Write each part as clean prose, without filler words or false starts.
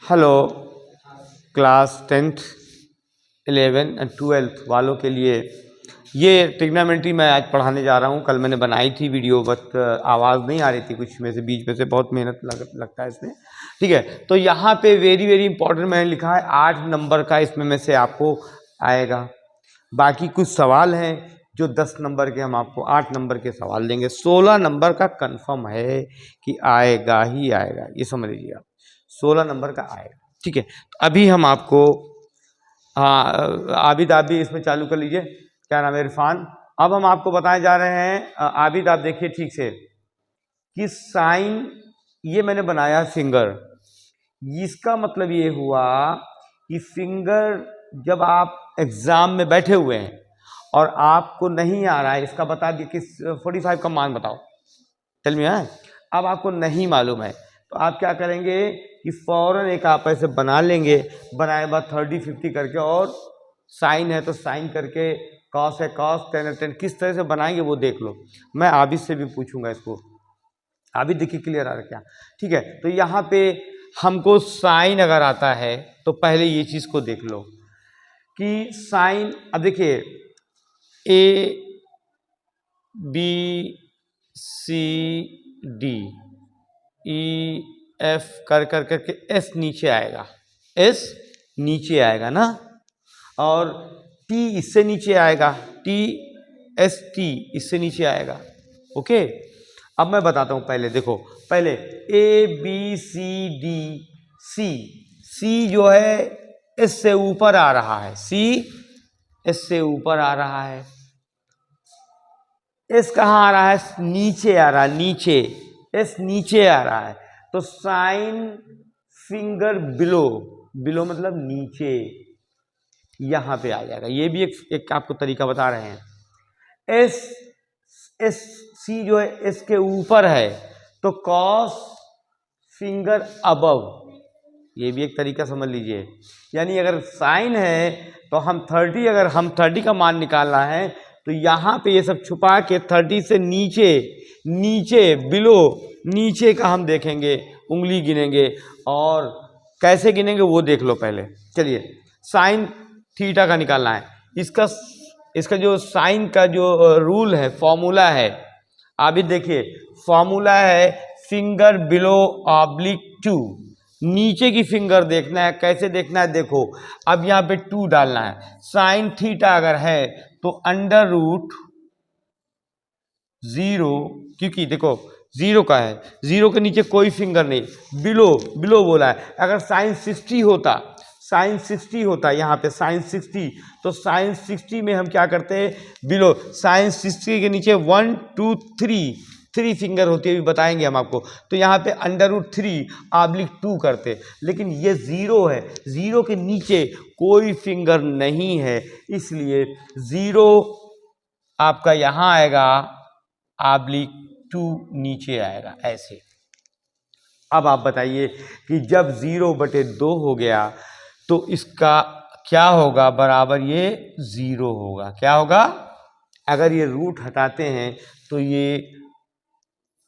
Hello class 10th 11 and 12th वालों के लिए ये ट्रिग्नोमेट्री मैं आज पढ़ाने जा रहा हूँ। कल मैंने बनाई थी वीडियो, बट आवाज़ नहीं आ रही थी कुछ में से, बीच में से बहुत मेहनत लगता है इसमें। ठीक है, तो यहाँ पे वेरी वेरी इंपॉर्टेंट मैंने लिखा है 8 नंबर का इसमें में से आपको आएगा। बाकी कुछ सवाल हैं जो 10 नंबर के, हम आपको 8 नंबर के सवाल देंगे। 16 नंबर का कंफर्म है कि आएगा ही आएगा, ये समझ लीजिए आप, 16 नंबर का आएगा। ठीक है, तो अभी हम आपको, हाँ आबिद आप भी इसमें चालू कर लीजिए। क्या नाम है? इरफान। अब हम आपको बताए जा रहे हैं, आबिद आप देखिए ठीक से कि साइन, ये मैंने बनाया फिंगर, इसका मतलब ये हुआ कि फिंगर जब आप एग्जाम में बैठे हुए हैं और आपको नहीं आ रहा है, इसका बता दिए कि 45 का मान बताओ, चल में है, अब आपको नहीं मालूम है तो आप क्या करेंगे कि फौरन एक आप ऐसे बना लेंगे, बनाए बाद 30-50 करके, और साइन है तो साइन करके, कॉस है कॉस, टेन है टेन, किस तरह से बनाएंगे वो देख लो। मैं आबिद से भी पूछूंगा इसको। आबिद देखिए क्लियर आ रहा क्या? ठीक है, तो यहाँ पे हमको साइन अगर आता है तो पहले ये चीज़ को देख लो कि साइन, अब देखिए A B C D E F कर करके एस नीचे आएगा, एस नीचे आएगा ना, और टी इससे नीचे आएगा, टी एस टी इससे नीचे आएगा। ओके, अब मैं बताता हूं, पहले देखो, पहले ए बी सी डी, सी, सी जो है एस से ऊपर आ रहा है, सी एस से ऊपर आ रहा है, एस कहाँ आ रहा है? नीचे आ रहा है, नीचे, एस नीचे आ रहा है, तो साइन फिंगर बिलो, बिलो मतलब नीचे, यहां पे आ जाएगा। ये भी एक आपको तरीका बता रहे हैं। एस, एस सी जो है एस के ऊपर है तो कॉस फिंगर अबव, ये भी एक तरीका समझ लीजिए। यानी अगर साइन है तो हम 30, अगर हम 30 का मान निकालना है तो यहाँ पे ये सब छुपा के 30 से नीचे, नीचे बिलो, नीचे का हम देखेंगे, उंगली गिनेंगे, और कैसे गिनेंगे वो देख लो पहले। चलिए, साइन थीटा का निकालना है, इसका जो साइन का जो रूल है, फॉर्मूला है, अभी देखिए फॉर्मूला है फिंगर बिलो ऑब्लिक 2, नीचे की फिंगर देखना है। कैसे देखना है? देखो, अब यहाँ पे 2 डालना है। साइन थीटा अगर है तो अंडर रूट 0, क्योंकि देखो 0 का है, 0 के नीचे कोई फिंगर नहीं, बिलो, बिलो बोला है। अगर साइन 60 होता, साइन 60 होता, यहाँ पे साइन 60, तो साइन 60 में हम क्या करते हैं? बिलो, साइन 60 के नीचे 1 2 3 फिंगर होती है, अभी बताएंगे हम आपको। तो यहाँ पे अंडर रूट 3/2 करते, लेकिन ये 0 है, 0 के नीचे कोई फिंगर नहीं है, इसलिए 0 आपका यहाँ आएगा, (2) नीचे आएगा, ऐसे। अब आप बताइए कि जब 0/2 हो गया तो इसका क्या होगा? बराबर ये 0 होगा। क्या होगा? अगर ये रूट हटाते हैं तो ये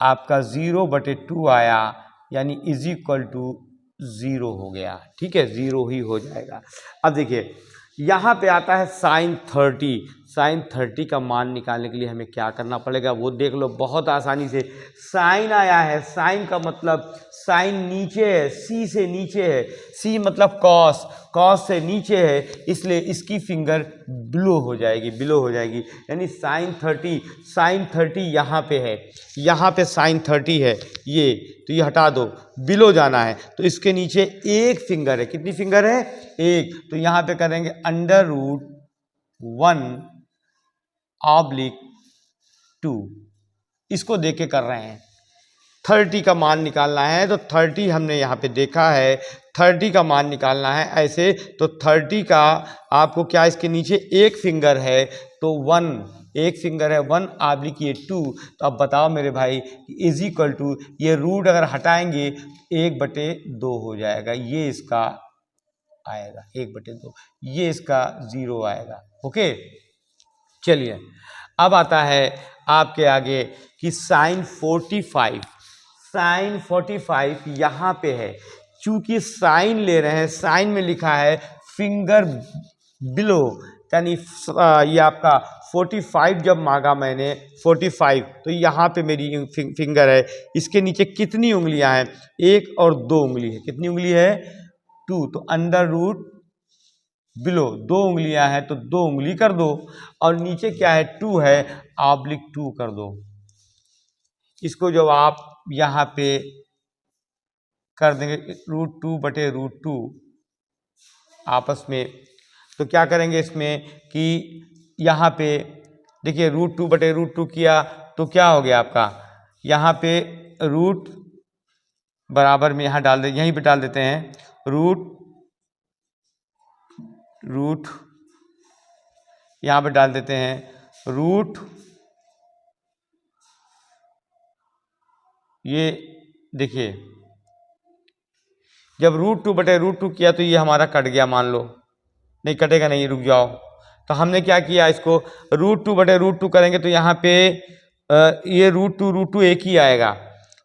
आपका 0/2 आया, यानी इज इक्वल टू 0 हो गया। ठीक है, 0 ही हो जाएगा। अब देखिए यहाँ पे आता है साइन 30, साइन 30 का मान निकालने के लिए हमें क्या करना पड़ेगा वो देख लो, बहुत आसानी से। साइन आया है, साइन का मतलब साइन नीचे है, सी से नीचे है, सी मतलब कॉस, कॉस से नीचे है, इसलिए इसकी फिंगर बिलो हो जाएगी, बिलो हो जाएगी। यानी साइन 30, साइन 30 यहाँ पे है, यहाँ पे साइन 30 है, ये तो ये हटा दो, बिलो जाना है तो इसके नीचे एक फिंगर है। कितनी फिंगर है? एक। तो यहाँ पे करेंगे अंडर रूट 1/2, इसको देख के कर रहे हैं। 30 का मान निकालना है तो 30 हमने यहाँ पे देखा है, 30 का मान निकालना है ऐसे, तो 30 का आपको क्या, इसके नीचे एक फिंगर है तो 1, एक फिंगर है 1/2, तो अब बताओ मेरे भाई इज इक्वल टू, ये रूट अगर हटाएंगे 1/2 हो जाएगा, ये इसका आएगा 1/2, ये इसका 0 आएगा। ओके, चलिए अब आता है आपके आगे कि साइन 45, साइन 45 यहाँ पे है, चूंकि साइन ले रहे हैं, साइन में लिखा है फिंगर बिलो, यानी ये आपका 45 जब मांगा मैंने 45, तो यहाँ पे मेरी फिंगर है, इसके नीचे कितनी उंगलियां हैं, 1 और 2 उंगली है, कितनी उंगली है 2, तो अंडर रूट बिलो 2 उंगलियां हैं तो 2 उंगली कर दो, और नीचे क्या है 2 है, ऑब्लिक 2 कर दो। इसको जब आप यहाँ पे कर देंगे √2/√2 आपस में, तो क्या करेंगे इसमें कि यहाँ पे देखिए √2/√2 किया तो क्या हो गया आपका, यहाँ पे रूट बराबर में यहाँ डाल दे, यहीं पे डाल देते हैं रूट यहाँ पे डाल देते हैं रूट, ये देखिए जब √2/√2 किया तो ये हमारा कट गया, मान लो नहीं कटेगा नहीं, रुक जाओ। तो हमने क्या किया, इसको √2/√2 करेंगे तो यहाँ पे ये √2 एक ही आएगा,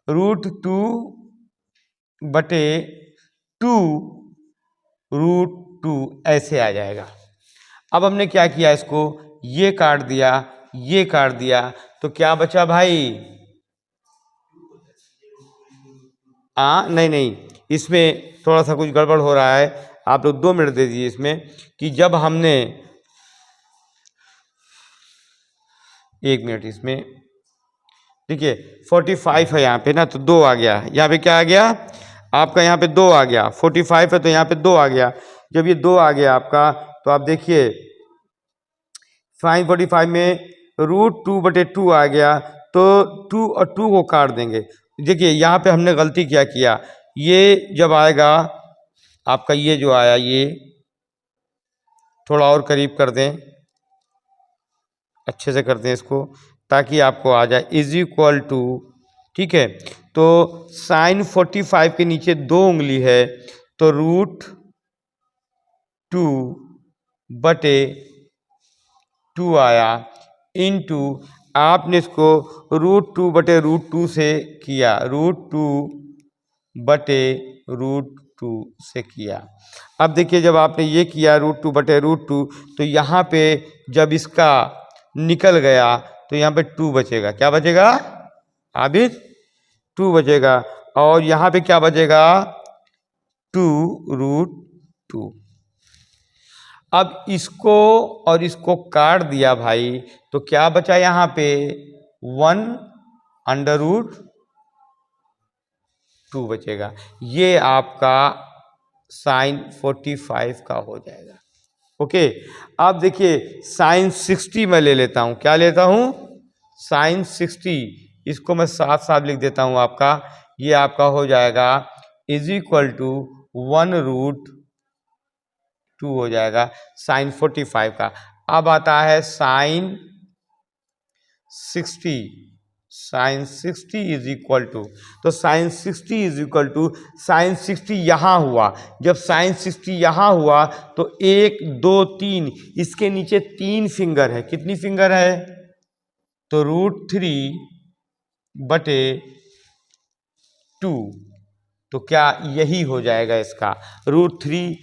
√2/√2 ऐसे आ जाएगा। अब हमने क्या किया, इसको ये काट दिया, ये काट दिया, तो क्या बचा भाई, नहीं, इसमें थोड़ा सा कुछ गड़बड़ हो रहा है, आप लोग 2 मिनट दे दीजिए इसमें, कि जब हमने 1 मिनट इसमें देखिए 45 है यहाँ पे ना, तो 2 आ गया, यहाँ पे क्या आ गया आपका, यहाँ पे 2 आ गया, 45 है तो यहाँ पे 2 आ गया। जब ये 2 आ गया आपका, तो आप देखिए sin 45 में √2/2 आ गया, तो 2 और 2 को काट देंगे। देखिए यहाँ पे हमने गलती क्या किया, ये जब आएगा आपका, ये जो आया ये थोड़ा और करीब कर दें, अच्छे से कर दें इसको ताकि आपको आ जाए, =, ठीक है। तो sin 45 के नीचे 2 उंगली है, तो √2/2 आया, इनटू आपने इसको √2/√2 से किया, √2/√2 से किया। अब देखिए जब आपने ये किया √2/√2, तो यहाँ पे जब इसका निकल गया तो यहाँ पे 2 बचेगा, क्या बचेगा आबिद, 2 बचेगा, और यहाँ पे क्या बचेगा 2√2। अब इसको और इसको काट दिया भाई, तो क्या बचा यहाँ पे 1/√2 बचेगा, ये आपका sin 45 का हो जाएगा। ओके, अब देखिए sin 60 मैं ले लेता हूँ, क्या लेता हूँ sin 60, इसको मैं साफ साफ लिख देता हूँ आपका, ये आपका हो जाएगा =1√2 हो जाएगा sin 45 का। अब आता है sin 60 =, तो sin 60 यहाँ हुआ, जब sin 60 यहाँ हुआ तो 1 2 3, इसके नीचे 3 फिंगर है, कितनी फिंगर है, तो √3/2, तो क्या यही हो जाएगा इसका, √3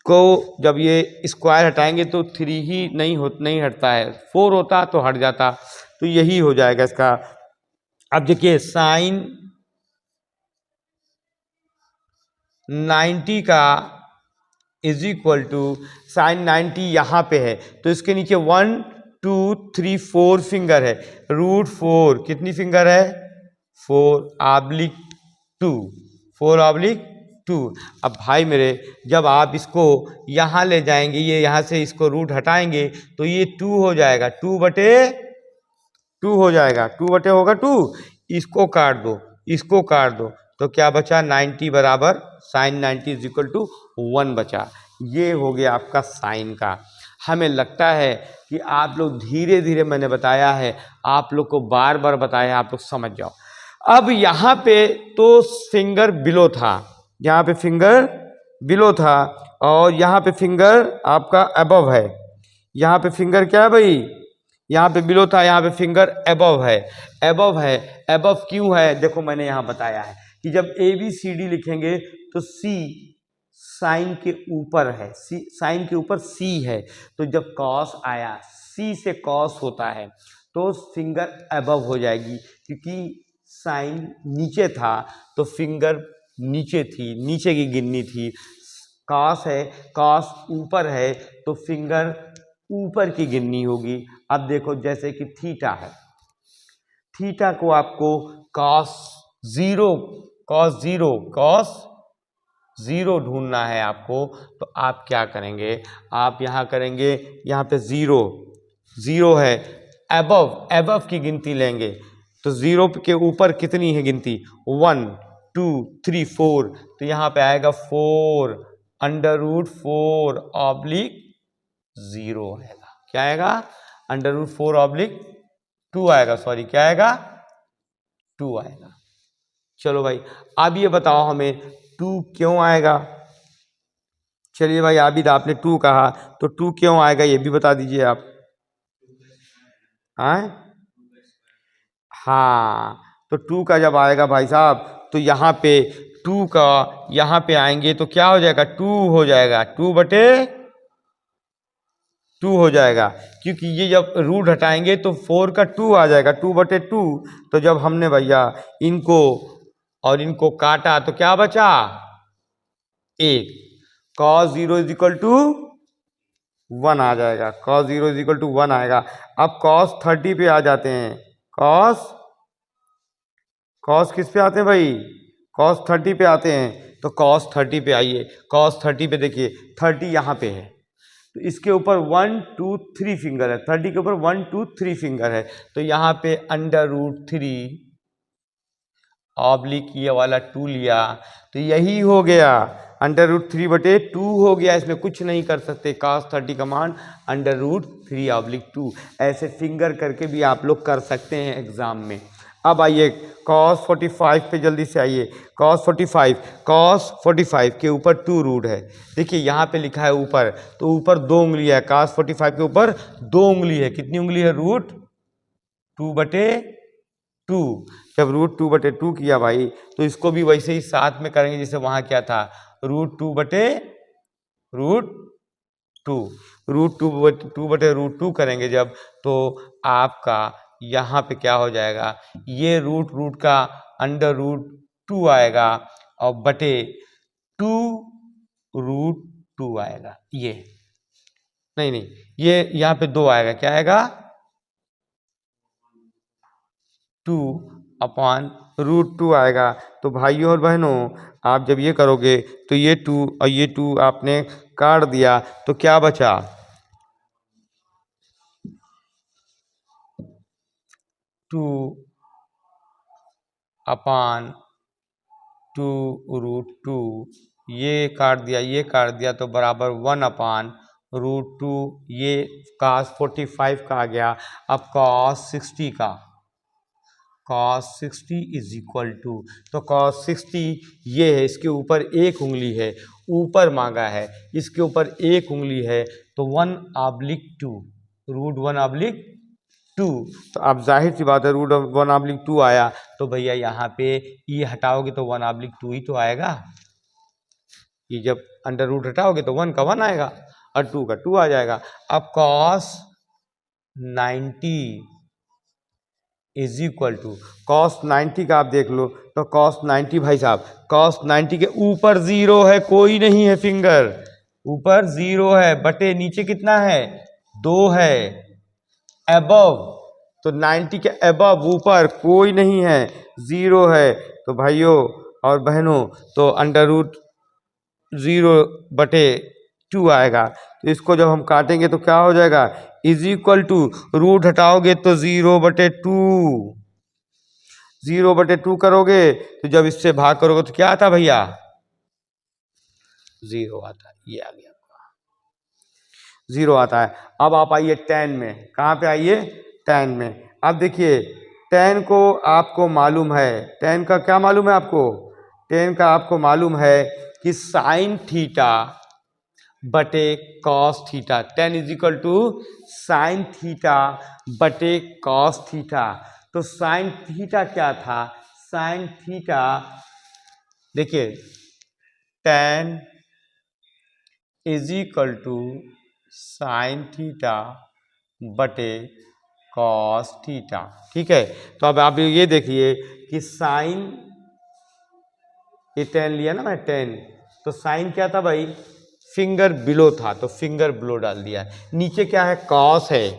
को जब ये स्क्वायर हटाएंगे तो 3 ही नहीं हटता है, 4 होता तो हट जाता, तो यही हो जाएगा इसका। अब देखिए sin 90 का sin 90 यहाँ पे है, तो इसके नीचे 1 2 3 4 फिंगर है, √4 कितनी फिंगर है 4/2। अब भाई मेरे जब आप इसको यहाँ ले जाएंगे, ये यहाँ से इसको रूट हटाएंगे तो ये 2 हो जाएगा, 2/2 हो जाएगा, 2/2 होगा 2, इसको काट दो, इसको काट दो, तो क्या बचा 90 बराबर sin 90 = 1 बचा। ये हो गया आपका साइन का। हमें लगता है कि आप लोग धीरे धीरे, मैंने बताया है आप लोग को बार बार बताया, आप लोग समझ जाओ। अब यहाँ पे तो फिंगर बिलो था, यहाँ पे फिंगर बिलो था, और यहाँ पे फिंगर आपका अबव है, यहाँ पे फिंगर क्या है भाई, यहाँ पे बिलो था, यहाँ पे फिंगर अबव है। अबव क्यों है, देखो मैंने यहाँ बताया है कि जब ABCD लिखेंगे तो सी साइन के ऊपर है, सी साइन के ऊपर सी है, तो जब कॉस आया, सी से कॉस होता है तो फिंगर अबव हो जाएगी, क्योंकि साइन नीचे था तो फिंगर नीचे थी, नीचे की गिननी थी। कॉस है, कॉस ऊपर है तो फिंगर ऊपर की गिननी होगी। अब देखो जैसे कि थीटा है, थीटा को आपको कॉस जीरो ढूंढना है आपको, तो आप क्या करेंगे, आप यहाँ करेंगे, यहाँ पे जीरो है, एबव की गिनती लेंगे, तो जीरो के ऊपर कितनी है गिनती, 1 2 3 4, तो यहाँ पे आएगा 4 √4 ऑब्लिक 0 आएगा। क्या आएगा, √4 ऑब्लिक 2 आएगा, सॉरी क्या आएगा, 2 आएगा। चलो भाई अब ये बताओ हमें 2 क्यों आएगा। चलिए भाई आबिद आपने 2 कहा, तो 2 क्यों आएगा ये भी बता दीजिए आप। हाँ, तो 2 का जब आएगा भाई साहब, तो यहाँ पे 2 का यहाँ पे आएंगे तो क्या हो जाएगा, 2 हो जाएगा, 2/2 हो जाएगा, क्योंकि ये जब रूट हटाएंगे तो 4 का 2 आ जाएगा, 2/2। तो जब हमने भैया इनको और इनको काटा तो क्या बचा, 1, cos 0 = 1 आ जाएगा, cos 0 = 1 आएगा। अब cos 30 पे आ जाते हैं, cos किस पे आते हैं भाई, cos 30 पे आते हैं, तो cos 30 पे आइए, cos 30 पे देखिए 30 यहाँ पे है, तो इसके ऊपर 1 2 3 फिंगर है, 30 के ऊपर 1 2 3 फिंगर है, तो यहाँ पे √3 ऑब्लिक ये वाला 2 लिया, तो यही हो गया, √3/2 हो गया, इसमें कुछ नहीं कर सकते, cos 30 का मान √3 ऑब्लिक 2, ऐसे फिंगर करके भी आप लोग कर सकते हैं एग्जाम में। अब आइए cos 45 पे जल्दी से आइए, cos 45 के ऊपर 2 रूट है, देखिए यहाँ पे लिखा है ऊपर, तो ऊपर 2 उंगली है, cos 45 के ऊपर 2 उंगली है, कितनी उंगली है, √2/2। जब √2/2 किया भाई, तो इसको भी वैसे ही साथ में करेंगे जैसे वहाँ क्या था, √2/2 करेंगे जब, तो आपका यहाँ पे क्या हो जाएगा, ये रूट का √2 आएगा और बटे 2√2 आएगा, ये नहीं ये यहाँ पे 2 आएगा, क्या आएगा, 2/√2 आएगा। तो भाइयों और बहनों आप जब ये करोगे तो ये 2 और ये 2 आपने काट दिया, तो क्या बचा, 2/2√2, ये काट दिया तो बराबर 1/√2, ये cos 45 का आ गया। अब cos 60 का, cos 60 = तो cos 60 ये है, इसके ऊपर 1 उंगली है, ऊपर मांगा है, इसके ऊपर 1 उंगली है, तो 1/2 √1/2, तो अब जाहिर सी बात है √1/2 आया, तो भैया यहाँ पे ये हटाओगे तो 1/2 ही तो आएगा, ये जब अंडर रूट हटाओगे तो 1 का 1 आएगा और 2 का 2 आ जाएगा। अब cos 90 cos 90 का आप देख लो, तो cos 90 भाई साहब, cos 90 के ऊपर 0 है, कोई नहीं है फिंगर, ऊपर 0 है, बटे नीचे कितना है, 2 है, एबव, तो 90 के एबव ऊपर कोई नहीं है, 0 है, तो भाइयों और बहनों तो √0/2 आएगा। तो इसको जब हम काटेंगे तो क्या हो जाएगा, = रूट हटाओगे तो 0/2, 0/2 करोगे तो जब इससे भाग करोगे तो क्या आता भैया, 0 आता है, ये आ गया, 0 आता है। अब आप आइए tan में, कहाँ पे आइए, tan में। अब देखिए tan को आपको मालूम है, tan का क्या मालूम है आपको, tan का आपको मालूम है कि sin थीटा बटे cos theta, tan = sin theta बटे cos थीटा। तो sin थीटा क्या था, sin थीटा देखिए tan is equal to sine theta बटे कॉस थीटा। ठीक है, तो अब आप ये देखिए कि साइन, ये टेन लिया ना मैं टेन, तो साइन क्या था भाई, फिंगर बिलो था तो फिंगर बिलो डाल दिया। नीचे क्या है, कॉस है,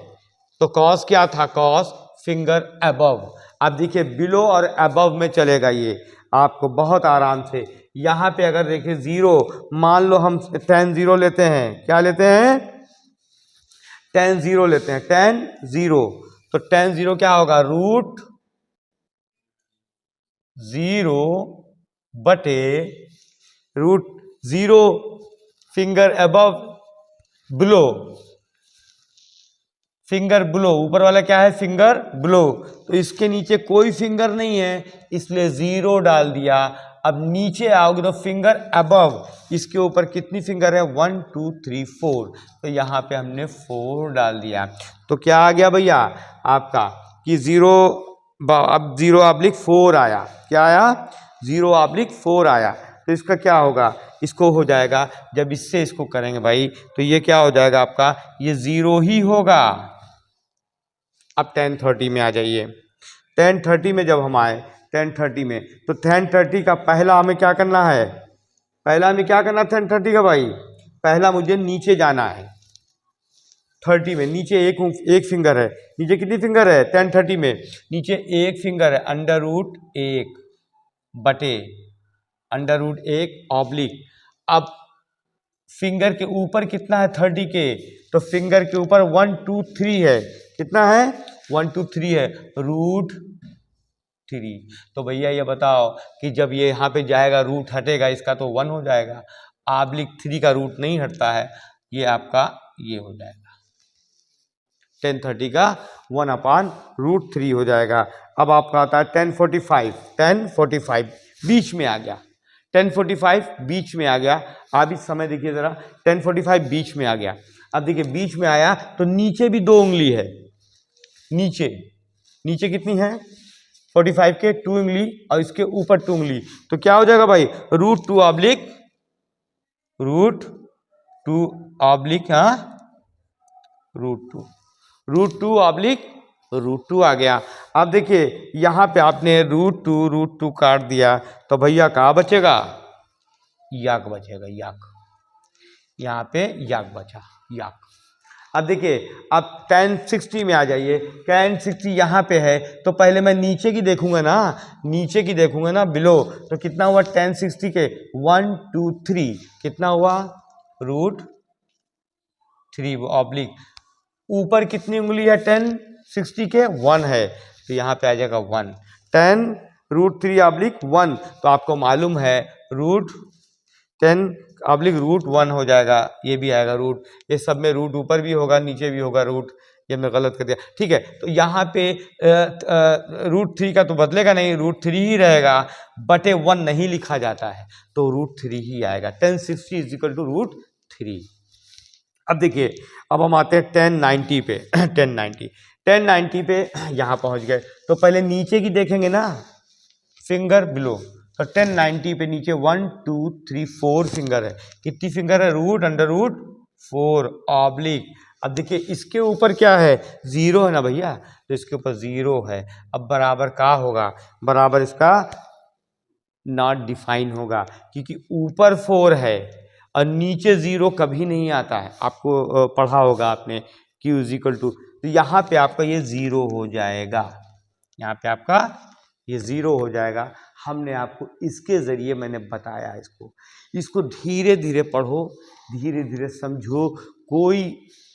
तो कॉस क्या था, कॉस फिंगर अबव। अब देखिए बिलो और अबव में चलेगा ये आपको बहुत आराम से। यहाँ पे अगर देखिए जीरो, मान लो हम टेन जीरो लेते हैं, क्या लेते हैं, टेन जीरो लेते हैं, टेन जीरो, तो टेन जीरो क्या होगा, रूट जीरो बटे root zero finger above below, finger below, ऊपर वाला क्या है, फिंगर ब्लो, तो इसके नीचे कोई फिंगर नहीं है इसलिए जीरो डाल दिया। अब नीचे आओगे तो फिंगर अबव, इसके ऊपर कितनी फिंगर है, 1 2 3 4, तो यहाँ पे हमने 4 डाल दिया। तो क्या आ गया भैया आपका कि जीरो, अब जीरो ऑब्लिक 4 आया, क्या आया, जीरो ऑब्लिक 4 आया। तो इसका क्या होगा, इसको हो जाएगा, जब इससे इसको करेंगे भाई तो ये क्या हो जाएगा आपका, ये जीरो ही होगा। अब 1030 में आ जाइए, 1030 में जब हम आए, 1030 में, तो 1030 का पहला हमें क्या करना है, पहला हमें क्या करना है 1030 का भाई, पहला मुझे नीचे जाना है 30 में, नीचे एक फिंगर है, नीचे कितनी फिंगर है 1030 में, नीचे एक फिंगर है, अंडर रूट एक बटे अंडर रूट एक ऑब्लिक। अब फिंगर के ऊपर कितना है 30 के, तो फिंगर के ऊपर 1 2 3 है, कितना है 1 2 3 है, रूट 3। तो भैया ये बताओ कि जब ये यहाँ पे जाएगा रूट हटेगा इसका तो 1 हो जाएगा, ऑब्लिक 3 का रूट नहीं हटता है, ये आपका ये हो जाएगा 1030 का 1/√3 हो जाएगा। अब आपका आता है 1045, 1045 बीच में आ गया, 1045 बीच में आ गया। आप इस समय देखिए ज़रा, 1045 बीच में आ गया। अब देखिए बीच में आया तो नीचे भी 2 उंगली है, नीचे, नीचे कितनी है 45 के 2 उंगली और इसके ऊपर 2 उंगली, तो क्या हो जाएगा भाई, √2 ऑब्लिक √2 ऑब्लिक, हाँ √2 ऑब्लिक √2 आ गया। अब देखिए यहाँ पे आपने √2 काट दिया तो भैया कहाँ बचेगा, याक बचेगा, याक, यहाँ पे याक बचा, याक। अब देखिए अब 1060 में आ जाइए, 1060 यहाँ पे है तो पहले मैं नीचे की देखूंगा ना, नीचे की देखूंगा ना बिलो, तो कितना हुआ 1060 के 1 2 3, कितना हुआ √3 ऑब्लिक, ऊपर कितनी उंगली है 1060 के 1 है, तो यहाँ पे आ जाएगा 1, 10√3 ऑब्लिक 1, तो आपको मालूम है √10 ऑब्लिक √1 हो जाएगा, ये भी आएगा रूट, ये सब में रूट ऊपर भी होगा नीचे भी होगा रूट, ये मैं गलत कर दिया, ठीक है। तो यहाँ पे √3 का तो बदलेगा नहीं, √3 ही रहेगा, बटे 1 नहीं लिखा जाता है तो √3 ही आएगा, 1060 इज इक्वल टू √3। अब देखिए अब हम आते हैं 1090 पे 1090 पे यहाँ पहुँच गए, तो पहले नीचे की देखेंगे ना, फिंगर बिलो, तो 1090 पे नीचे 1 2 3 4 फिंगर है, कितनी फिंगर है, रूट अंडर रूट 4 ऑब्लिक। अब देखिए इसके ऊपर क्या है, जीरो है ना भैया, तो इसके ऊपर जीरो है, अब बराबर का होगा, बराबर इसका नॉट डिफाइन होगा, क्योंकि ऊपर 4 है और नीचे जीरो कभी नहीं आता है, आपको पढ़ा होगा आपने Q इज इक्वल टू, तो यहाँ पे आपका ये जीरो हो जाएगा, यहाँ पे आपका ये जीरो हो जाएगा। हमने आपको इसके ज़रिए मैंने बताया इसको धीरे धीरे पढ़ो, धीरे धीरे समझो, कोई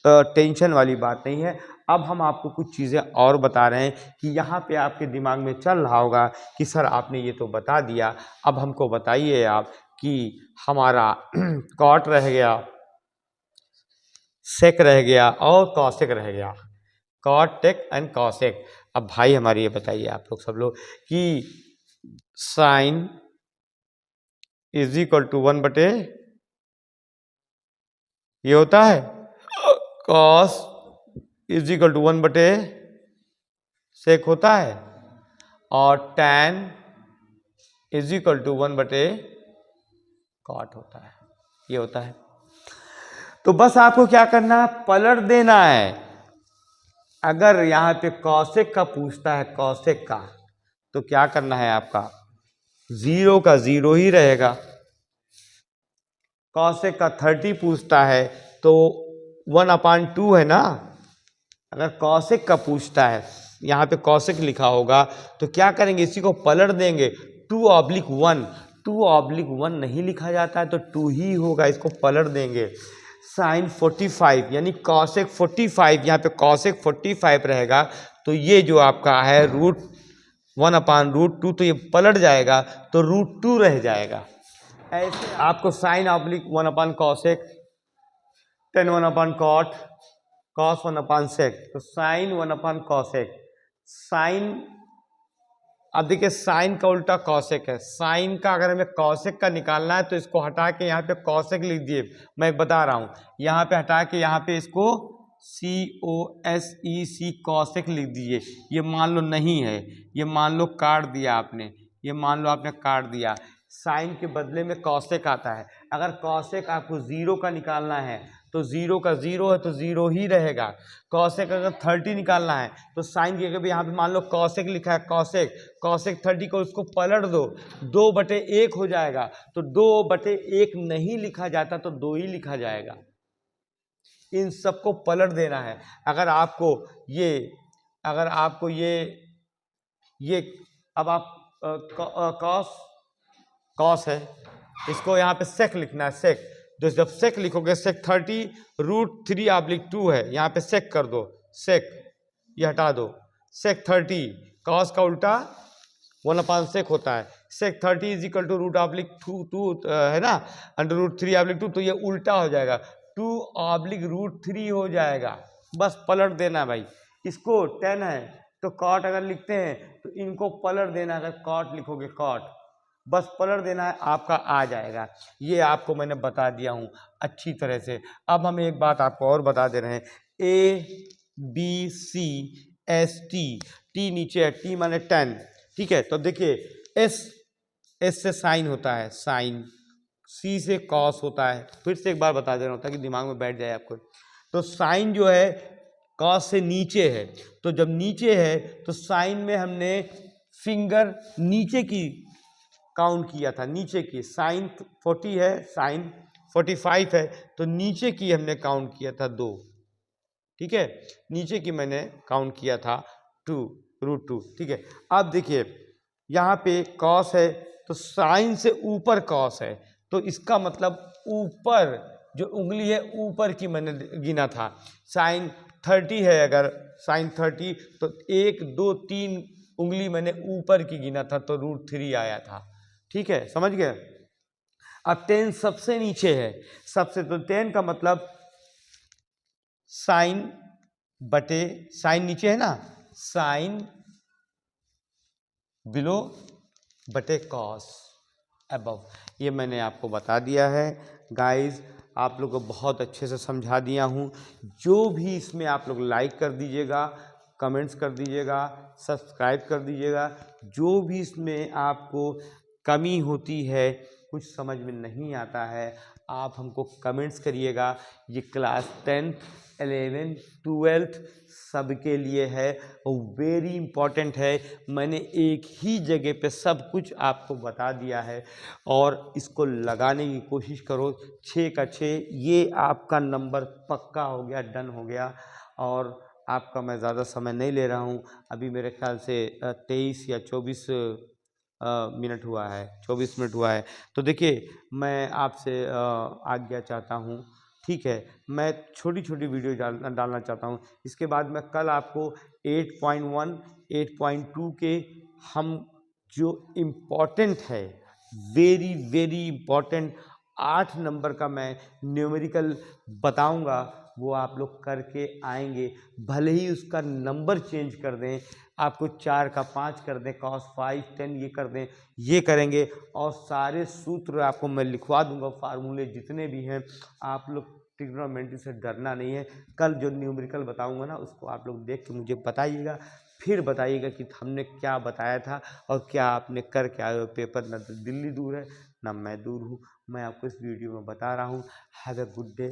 टेंशन वाली बात नहीं है। अब हम आपको कुछ चीज़ें और बता रहे हैं कि यहाँ पे आपके दिमाग में चल रहा होगा कि सर आपने ये तो बता दिया, अब हमको बताइए आप कि हमारा कॉट रह गया, सेक रह गया और कॉसेक रह गया, कॉट टेक एंड कॉसेक। अब भाई हमारी ये बताइए आप लोग सब लोग कि साइन इज इक्वल टू 1 बटे ये होता है, कॉस इज इक्वल टू 1 बटे सेक होता है, और टैन इज इक्वल टू 1 बटे कॉट होता है, ये होता है। तो बस आपको क्या करना है, पलट देना है। अगर यहाँ पे कॉसेक का पूछता है, कॉसेक का, तो क्या करना है आपका, 0 का 0 ही रहेगा। कॉसेक का 30 पूछता है तो 1/2 है ना। अगर कॉसेक का पूछता है, यहाँ पे कॉसेक लिखा होगा, तो क्या करेंगे, इसी को पलट देंगे, 2/1। 2/1 नहीं लिखा जाता है तो 2 ही होगा, इसको पलट देंगे। साइन 45 यानी कॉसेक 45, यहाँ पे कॉसेक 45 रहेगा, तो ये जो आपका है √1/√2, तो ये पलट जाएगा तो √2 रह जाएगा। ऐसे आपको साइन ऑब्लिक 1/कॉसेक, tan 1/कॉट, कॉस 1/सेक, तो साइन 1/कॉसेक, साइन, अब देखिए साइन का उल्टा कॉसेक है। साइन का अगर हमें कॉसेक का निकालना है तो इसको हटा के यहाँ पे कॉसेक लिख दिए, मैं बता रहा हूँ, यहाँ पे हटा के यहाँ पे इसको COSEC कॉसेक लिख दीजिए। ये मान लो नहीं है, ये मान लो काट दिया आपने, ये मान लो आपने काट दिया, साइन के बदले में कॉसेक आता है। अगर कॉसेक आपको 0 का निकालना है तो 0 का 0 है तो 0 ही रहेगा। कॉसेक अगर 30 निकालना है तो साइन की जगह यहाँ पे मान लो कॉसेक लिखा है, कॉसेक 30 को उसको पलट दो, 2/1 हो जाएगा, तो 2/1 नहीं लिखा जाता तो 2 ही लिखा जाएगा। इन सबको पलट देना है। अगर आपको ये अब आप कॉस है, इसको यहाँ पे सेक लिखना है, सेक, तो जब सेक लिखोगे, सेक 30 √3/2 है, यहाँ पे सेक कर दो, सेक, ये हटा दो, सेक 30, कॉस का उल्टा 1/सेक होता है, सेक 30 इज इक्वल टू √2 है ना, √3/2, तो ये उल्टा हो जाएगा, 2/√3 हो जाएगा। बस पलट देना भाई। इसको 10 है तो कॉट अगर लिखते हैं तो इनको पलट देना, अगर कॉट लिखोगे कॉट, बस पलट देना है, आपका आ जाएगा। ये आपको मैंने बता दिया हूँ अच्छी तरह से। अब हम एक बात आपको और बता दे रहे हैं, ABCST, टी नीचे है, टी माने 10, ठीक है। तो देखिए एस से साइन होता है, साइन, सी से कॉस होता है। फिर से एक बार बता दे रहा हूँ ताकि दिमाग में बैठ जाए आपको। तो साइन जो है कॉस से नीचे है, तो जब नीचे है तो साइन में हमने फिंगर नीचे की काउंट किया था, नीचे की, साइन 40 है, साइन 45 है, तो नीचे की हमने काउंट किया था 2, ठीक है, नीचे की मैंने काउंट किया था 2, √2, ठीक है। अब देखिए यहाँ पे कॉस है तो साइन से ऊपर कॉस है, तो इसका मतलब ऊपर जो उंगली है ऊपर की मैंने गिना था। साइन 30 है, अगर साइन 30 तो 1 2 3 उंगली मैंने ऊपर की गिना था, तो √3 आया था, ठीक है, समझ गए। अब 10 सबसे नीचे है, सबसे, तो 10 का मतलब साइन बटे, साइन नीचे है ना, साइन बिलो बटे कॉस अबव, ये मैंने आपको बता दिया है गाइस। आप लोग को बहुत अच्छे से समझा दिया हूँ। जो भी इसमें आप लोग लाइक कर दीजिएगा, कमेंट्स कर दीजिएगा, सब्सक्राइब कर दीजिएगा। जो भी इसमें आपको कमी होती है, कुछ समझ में नहीं आता है, आप हमको कमेंट्स करिएगा। ये क्लास 10th 11th 12th सबके लिए है और वेरी इम्पॉर्टेंट है। मैंने एक ही जगह पे सब कुछ आपको बता दिया है और इसको लगाने की कोशिश करो। 6 का 6, ये आपका नंबर पक्का हो गया, डन हो गया। और आपका मैं ज़्यादा समय नहीं ले रहा हूँ, अभी मेरे ख्याल से 23 या 24 मिनट हुआ है, 24 मिनट हुआ है। तो देखिए मैं आपसे आज्ञा चाहता हूँ, ठीक है। मैं छोटी छोटी वीडियो डालना चाहता हूँ। इसके बाद मैं कल आपको 8.1 8.2 के हम जो इम्पोर्टेंट है, वेरी वेरी इम्पोर्टेंट 8 नंबर का मैं न्यूमेरिकल बताऊंगा, वो आप लोग करके आएंगे। भले ही उसका नंबर चेंज कर दें, आपको 4 का 5 कर दें, cos 5 10 ये कर दें, ये करेंगे। और सारे सूत्र आपको मैं लिखवा दूंगा, फार्मूले जितने भी हैं। आप लोग ट्रिग्नोमेट्री से डरना नहीं है। कल जो न्यूमेरिकल बताऊंगा ना, उसको आप लोग देख के मुझे बताइएगा, फिर बताइएगा कि हमने क्या बताया था और क्या आपने कर के आए हो। पेपर ना तो दिल्ली दूर है ना मैं दूर हूँ, मैं आपको इस वीडियो में बता रहा हूँ। Have a good day.